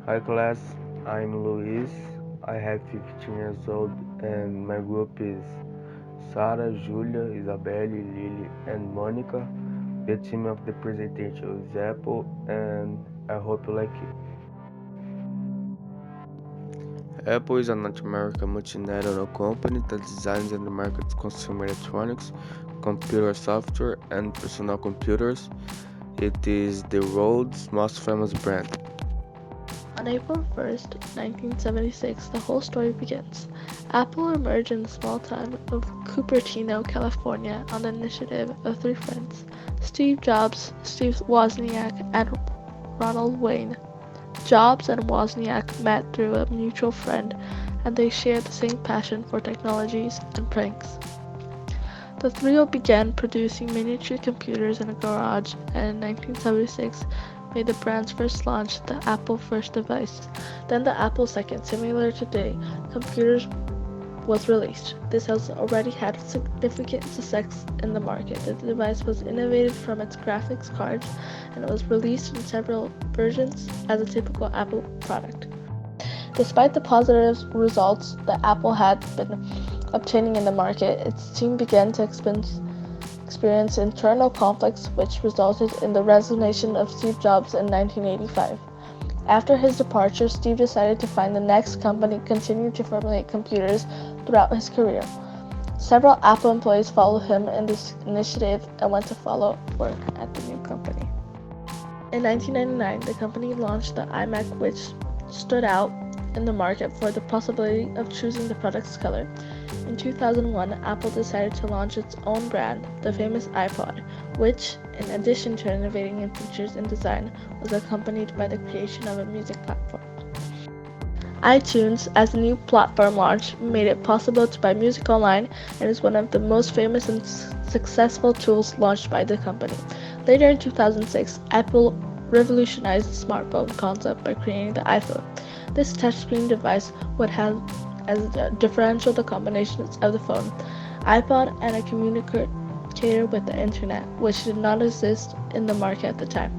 Hi class, I'm Luis. I have 15 years old and my group is Sarah, Julia, Isabelle, Lily, and Monica. The theme of the presentation is Apple and I hope you like it. Apple is a North American multinational company that designs and markets consumer electronics, computer software, and personal computers. It is the world's most famous brand. On April 1st, 1976, the whole story begins. Apple emerged in the small town of Cupertino, California, on the initiative of three friends: Steve Jobs, Steve Wozniak, and Ronald Wayne. Jobs and Wozniak met through a mutual friend, and they shared the same passion for technologies and pranks. The trio began producing miniature computers in a garage, and in 1976 made the brand's first launch, the Apple first device. Then the Apple II, similar today, computers was released. This has already had significant success in the market. The device was innovated from its graphics cards and it was released in several versions as a typical Apple product. Despite the positive results that Apple had been obtaining in the market, its team began to experience internal conflicts which resulted in the resignation of Steve Jobs in 1985. After his departure, Steve decided to find the next company continued to formulate computers throughout his career. Several Apple employees followed him in this initiative and went to follow work at the new company. In 1999, the company launched the iMac, which stood out in the market for the possibility of choosing the product's color. In 2001, Apple decided to launch its own brand, the famous iPod, which, in addition to innovating in features and design, was accompanied by the creation of a music platform. iTunes, as a new platform launch, made it possible to buy music online and is one of the most famous and successful tools launched by the company. Later in 2006, Apple revolutionized the smartphone concept by creating the iPhone. This touchscreen device would have as a differential the combinations of the phone, iPod, and a communicator with the internet, which did not exist in the market at the time.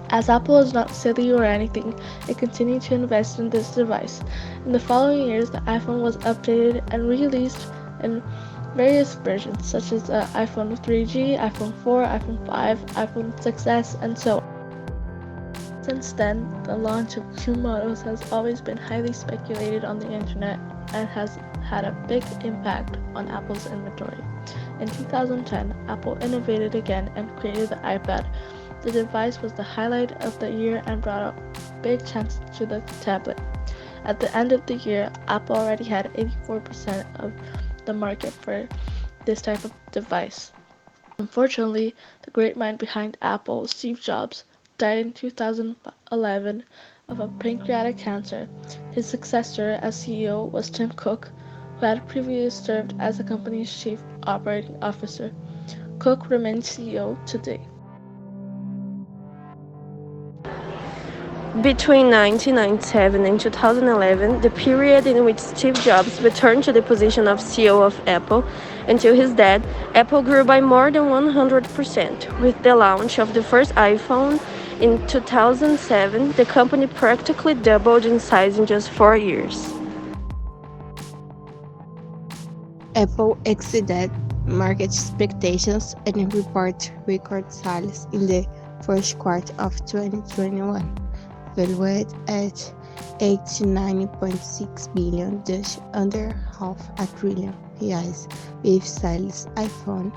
As Apple was not silly or anything, it continued to invest in this device. In the following years, the iPhone was updated and released in various versions, such as the iPhone 3G, iPhone 4, iPhone 5, iPhone 6s, and so on. Since then, the launch of new models has always been highly speculated on the internet and has had a big impact on Apple's inventory. In 2010, Apple innovated again and created the iPad. The device was the highlight of the year and brought a big chance to the tablet. At the end of the year, Apple already had 84% of the market for this type of device. Unfortunately, the great mind behind Apple, Steve Jobs, died in 2011 of a pancreatic cancer. His successor as CEO was Tim Cook, who had previously served as the company's chief operating officer. Cook remains CEO today. Between 1997 and 2011, the period in which Steve Jobs returned to the position of CEO of Apple, until his death, Apple grew by more than 100%. With the launch of the first iPhone in 2007, the company practically doubled in size in just 4 years. Apple exceeded market expectations and reported record sales in the first quarter of 2021, valued at 89.6 billion, just under half a trillion reais, with sales iPhone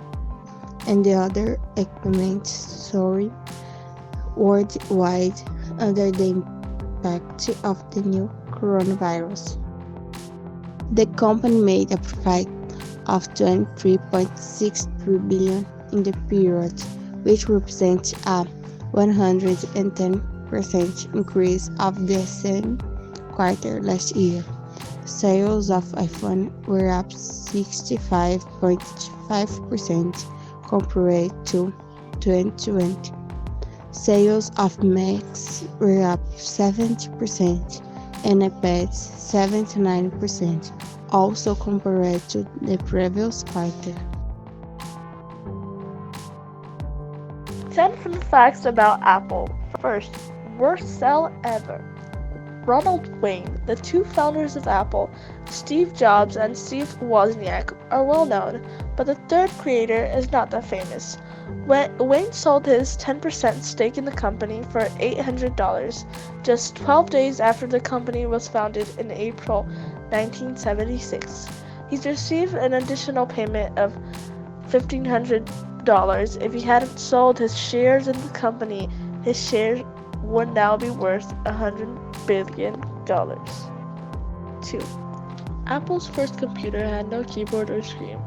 and the other equipment soaring worldwide under the impact of the new coronavirus. The company made a profit of 23.63 billion in the period, which represents a 110% increase of the same quarter last year. Sales of iPhone were up 65.5% compared to 2020. Sales of Macs were up 70% and iPads 79%, also compared to the previous quarter. 10 fun facts about Apple. First, worst sell ever. Ronald Wayne, the two founders of Apple, Steve Jobs and Steve Wozniak, are well known, but the third creator is not that famous. Wayne sold his 10% stake in the company for $800, just 12 days after the company was founded in April 1976. He's received an additional payment of $1,500 if he hadn't sold his shares in the company. His shares would now be worth $100 billion. 2. Apple's first computer had no keyboard or screen.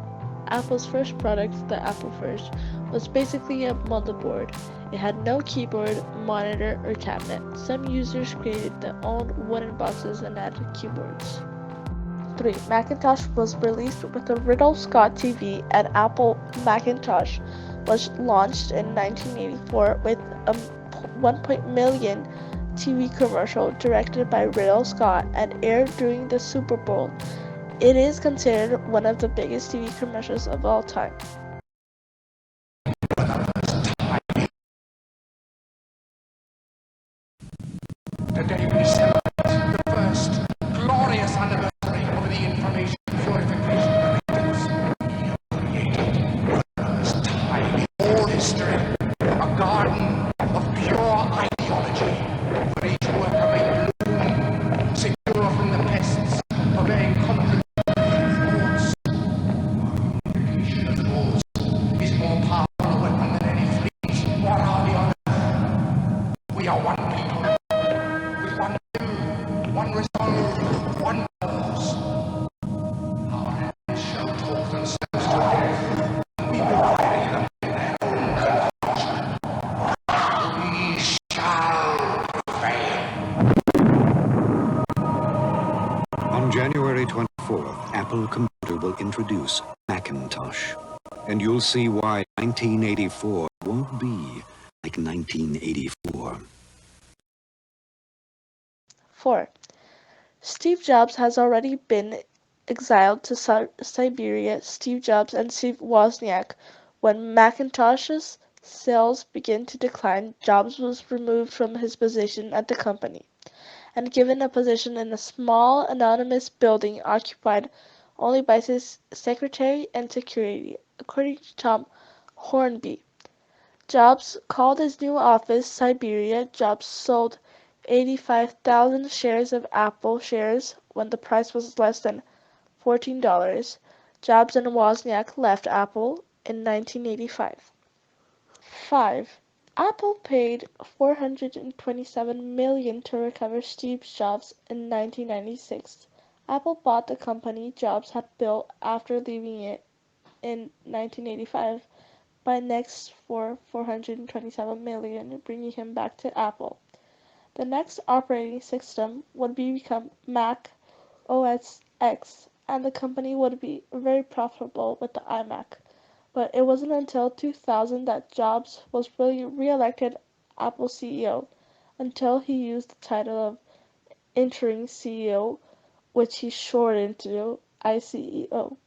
Apple's first product, the Apple I, was basically a motherboard. It had no keyboard, monitor, or cabinet. Some users created their own wooden boxes and added keyboards. 3. Macintosh was released with a Riddle Scott TV, and Apple Macintosh was launched in 1984 with a 1 million TV commercial directed by Riddle Scott and aired during the Super Bowl. It is considered one of the biggest TV commercials of all time. Today we celebrate the first glorious anniversary of the information purification rituals. We have created for the first time in all history a garden of pure ideology where each worker may bloom, secure from the pests of a country thoughts. Purification of thoughts is more powerful a weapon than any fleet or army on earth. We are one people. One will, one resolve, one purpose. Our hands shall talk themselves to death, and we will bury them in their own confusion. We shall prevail. On January 24th, Apple Computer will introduce Macintosh. And you'll see why 1984 won't be like 1984. 4. Steve Jobs has already been exiled to Siberia. Steve Jobs and Steve Wozniak. When Macintosh's sales began to decline, Jobs was removed from his position at the company and given a position in a small, anonymous building occupied only by his secretary and security, according to Tom Hornby. Jobs called his new office Siberia. Jobs sold 85,000 shares of Apple shares when the price was less than $14. Jobs and Wozniak left Apple in 1985. 5. Apple paid $427 million to recover Steve Jobs in 1996. Apple bought the company Jobs had built after leaving it in 1985 by Next for $427 million, bringing him back to Apple. The next operating system would become Mac OS X, and the company would be very profitable with the iMac. But it wasn't until 2000 that Jobs was really re-elected Apple CEO, until he used the title of interim CEO, which he shortened to ICEO.